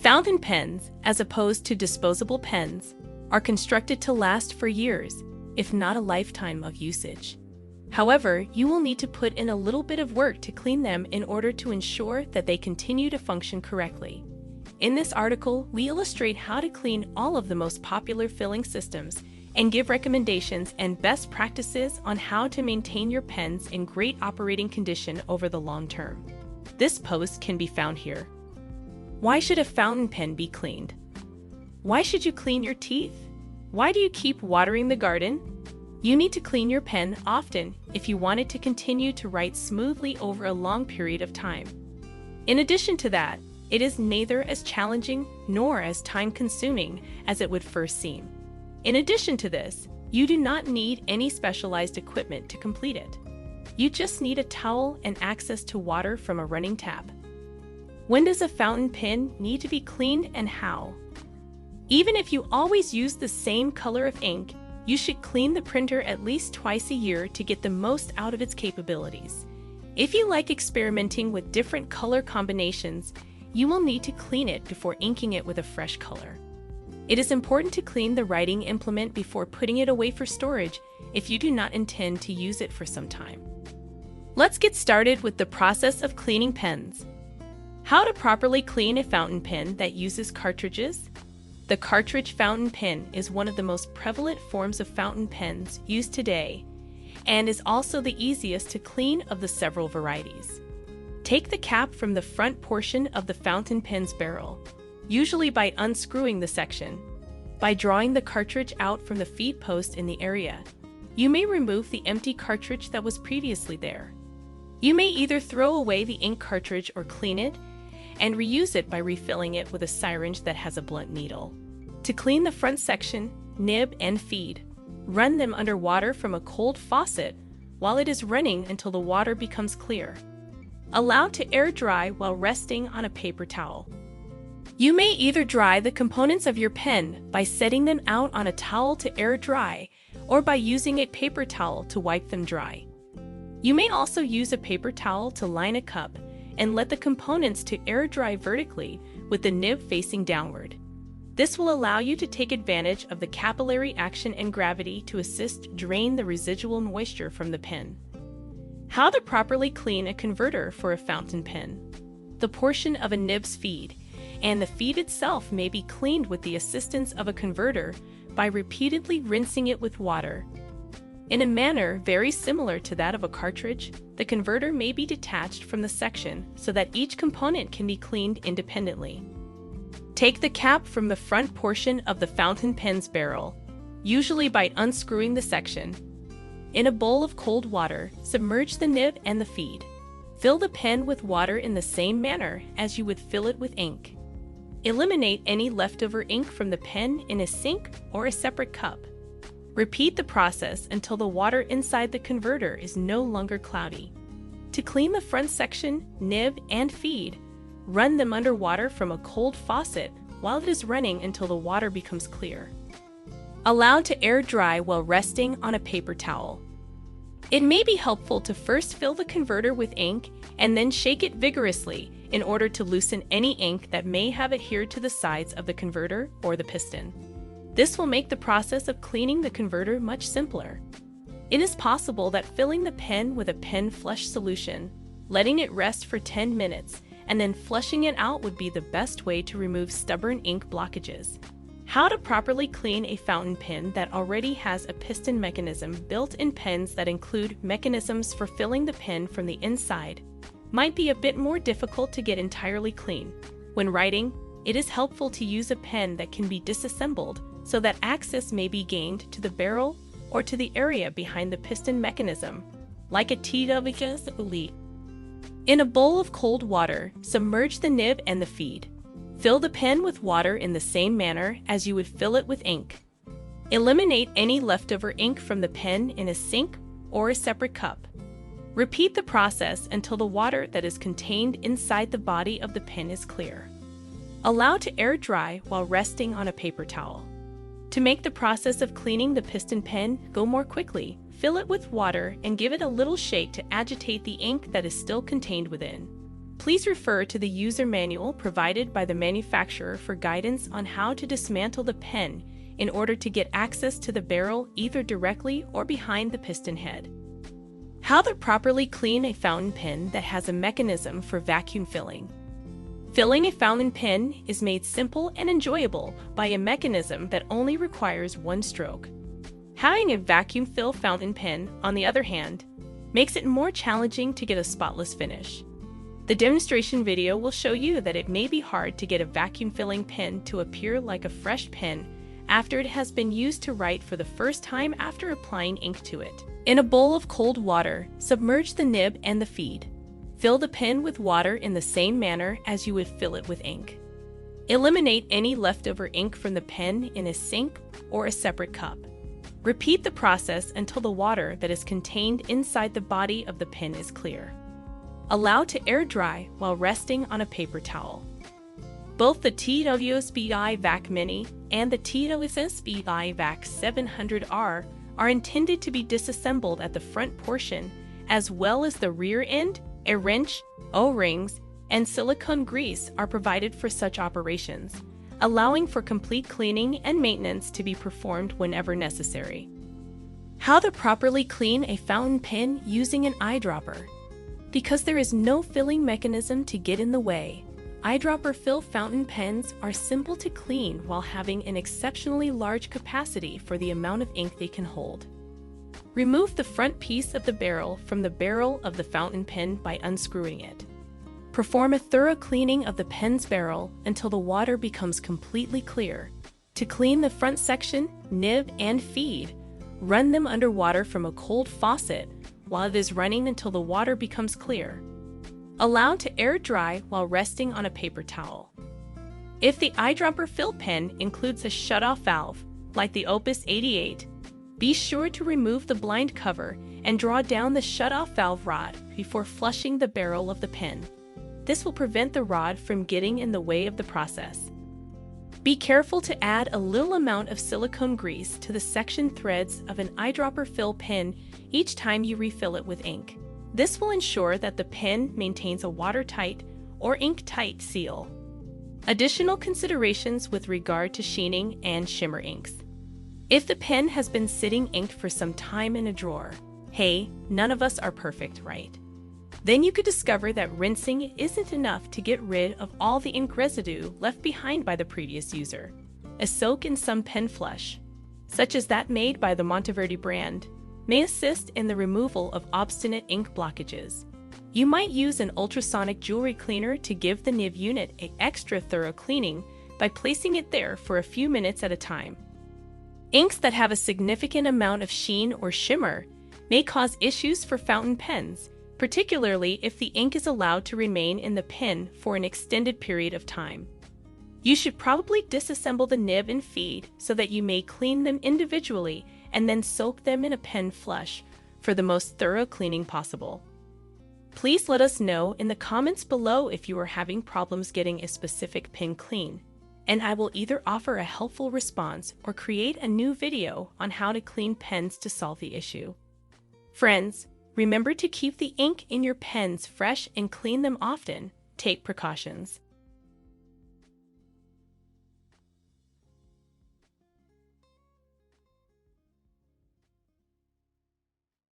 Fountain pens, as opposed to disposable pens, are constructed to last for years, if not a lifetime of usage. However, you will need to put in a little bit of work to clean them in order to ensure that they continue to function correctly. In this article, we illustrate how to clean all of the most popular filling systems and give recommendations and best practices on how to maintain your pens in great operating condition over the long term. This post can be found here. Why should a fountain pen be cleaned? Why should you clean your teeth? Why do you keep watering the garden? You need to clean your pen often if you want it to continue to write smoothly over a long period of time. In addition to that, it is neither as challenging nor as time-consuming as it would first seem. In addition to this, you do not need any specialized equipment to complete it. You just need a towel and access to water from a running tap. When does a fountain pen need to be cleaned and how? Even if you always use the same color of ink, you should clean the printer at least twice a year to get the most out of its capabilities. If you like experimenting with different color combinations, you will need to clean it before inking it with a fresh color. It is important to clean the writing implement before putting it away for storage if you do not intend to use it for some time. Let's get started with the process of cleaning pens. How to properly clean a fountain pen that uses cartridges? The cartridge fountain pen is one of the most prevalent forms of fountain pens used today and is also the easiest to clean of the several varieties. Take the cap from the front portion of the fountain pen's barrel, usually by unscrewing the section. By drawing the cartridge out from the feed post in the area, you may remove the empty cartridge that was previously there. You may either throw away the ink cartridge or clean it and reuse it by refilling it with a syringe that has a blunt needle. To clean the front section, nib, and feed, run them under water from a cold faucet while it is running until the water becomes clear. Allow to air dry while resting on a paper towel. You may either dry the components of your pen by setting them out on a towel to air dry or by using a paper towel to wipe them dry. You may also use a paper towel to line a cup and let the components to air dry vertically with the nib facing downward. This will allow you to take advantage of the capillary action and gravity to assist drain the residual moisture from the pen. How to properly clean a converter for a fountain pen. The portion of a nib's feed and the feed itself may be cleaned with the assistance of a converter by repeatedly rinsing it with water. In a manner very similar to that of a cartridge, the converter may be detached from the section so that each component can be cleaned independently. Take the cap from the front portion of the fountain pen's barrel, usually by unscrewing the section. In a bowl of cold water, submerge the nib and the feed. Fill the pen with water in the same manner as you would fill it with ink. Eliminate any leftover ink from the pen in a sink or a separate cup. Repeat the process until the water inside the converter is no longer cloudy. To clean the front section, nib, and feed, run them under water from a cold faucet while it is running until the water becomes clear. Allow to air dry while resting on a paper towel. It may be helpful to first fill the converter with ink and then shake it vigorously in order to loosen any ink that may have adhered to the sides of the converter or the piston. This will make the process of cleaning the converter much simpler. It is possible that filling the pen with a pen flush solution, letting it rest for 10 minutes, and then flushing it out would be the best way to remove stubborn ink blockages. How to properly clean a fountain pen that already has a piston mechanism built in pens that include mechanisms for filling the pen from the inside might be a bit more difficult to get entirely clean. When writing, it is helpful to use a pen that can be disassembled so that access may be gained to the barrel or to the area behind the piston mechanism, like a TWS. In a bowl of cold water, submerge the nib and the feed. Fill the pen with water in the same manner as you would fill it with ink. Eliminate any leftover ink from the pen in a sink or a separate cup. Repeat the process until the water that is contained inside the body of the pen is clear. Allow to air dry while resting on a paper towel. To make the process of cleaning the piston pen go more quickly, fill it with water and give it a little shake to agitate the ink that is still contained within. Please refer to the user manual provided by the manufacturer for guidance on how to dismantle the pen in order to get access to the barrel either directly or behind the piston head. How to properly clean a fountain pen that has a mechanism for vacuum filling. Filling a fountain pen is made simple and enjoyable by a mechanism that only requires one stroke. Having a vacuum fill fountain pen, on the other hand, makes it more challenging to get a spotless finish. The demonstration video will show you that it may be hard to get a vacuum filling pen to appear like a fresh pen after it has been used to write for the first time after applying ink to it. In a bowl of cold water, submerge the nib and the feed. Fill the pen with water in the same manner as you would fill it with ink. Eliminate any leftover ink from the pen in a sink or a separate cup. Repeat the process until the water that is contained inside the body of the pen is clear. Allow to air dry while resting on a paper towel. Both the TWSBI VAC Mini and the TWSBI VAC 700R are intended to be disassembled at the front portion, as well as the rear end. A wrench, O-rings, and silicone grease are provided for such operations, allowing for complete cleaning and maintenance to be performed whenever necessary. How to properly clean a fountain pen using an eyedropper. Because there is no filling mechanism to get in the way, eyedropper fill fountain pens are simple to clean while having an exceptionally large capacity for the amount of ink they can hold. Remove the front piece of the barrel from the barrel of the fountain pen by unscrewing it. Perform a thorough cleaning of the pen's barrel until the water becomes completely clear. To clean the front section, nib, and feed, run them under water from a cold faucet while it is running until the water becomes clear. Allow to air dry while resting on a paper towel. If the eyedropper fill pen includes a shutoff valve, like the Opus 88, be sure to remove the blind cover and draw down the shutoff valve rod before flushing the barrel of the pen. This will prevent the rod from getting in the way of the process. Be careful to add a little amount of silicone grease to the section threads of an eyedropper fill pen each time you refill it with ink. This will ensure that the pen maintains a watertight or ink-tight seal. Additional considerations with regard to sheening and shimmer inks. If the pen has been sitting inked for some time in a drawer, hey, none of us are perfect, right? Then you could discover that rinsing isn't enough to get rid of all the ink residue left behind by the previous user. A soak in some pen flush, such as that made by the Monteverde brand, may assist in the removal of obstinate ink blockages. You might use an ultrasonic jewelry cleaner to give the nib unit an extra thorough cleaning by placing it there for a few minutes at a time. Inks that have a significant amount of sheen or shimmer may cause issues for fountain pens, particularly if the ink is allowed to remain in the pen for an extended period of time. You should probably disassemble the nib and feed so that you may clean them individually and then soak them in a pen flush for the most thorough cleaning possible. Please let us know in the comments below if you are having problems getting a specific pen clean, and I will either offer a helpful response or create a new video on how to clean pens to solve the issue. Friends, remember to keep the ink in your pens fresh and clean them often. Take precautions.